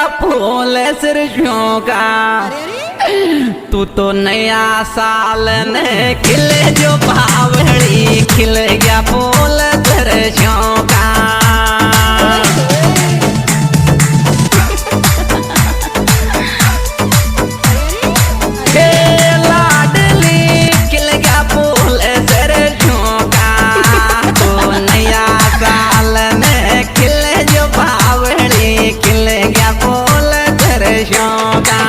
फूल सरसों का। तू तो नया साल ने खिले जो बावड़ी, खिल गया फूल सरसों का। खिल गया फूल सरसों का।